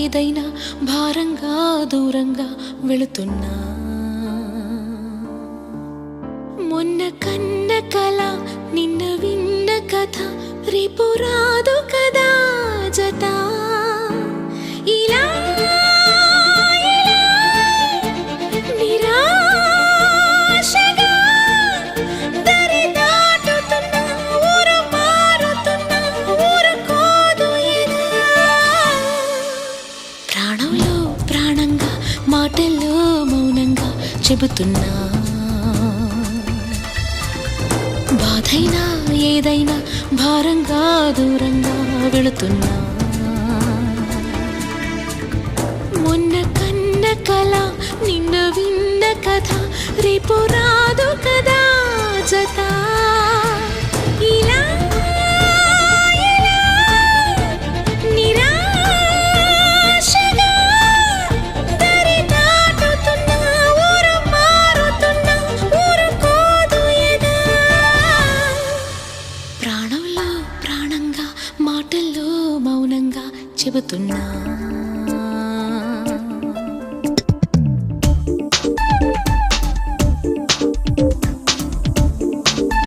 ఏదైనా భారంగా దూరంగా వెళుతున్నా. మొన్న కన్న కల నిన్న విన్న కథ రేపు రాదు కదా జత. ఇలా నిరాశగా దరి దాటుతున్నా, ఊరు మారుతున్నా, ఊరుకోదు ఎదా. ప్రాణంలో ప్రాణంగా మాటల్లో మౌనంగా చెబుతున్నా. బాధైనా ఏదైనా భారంగా దూరంగా వెళుతున్నా. మొన్న కన్న కల నిన్న విన్న కథ రేపు రాదు కదా జత. ఇలా నిరాశగా దరి దాటుతున్నా, ఊరు మారుతున్నా, ఊరుకోదు ఎదా. ప్రాణంలో ప్రాణంగా మాటల్లో మౌనంగా చెబుతున్నా.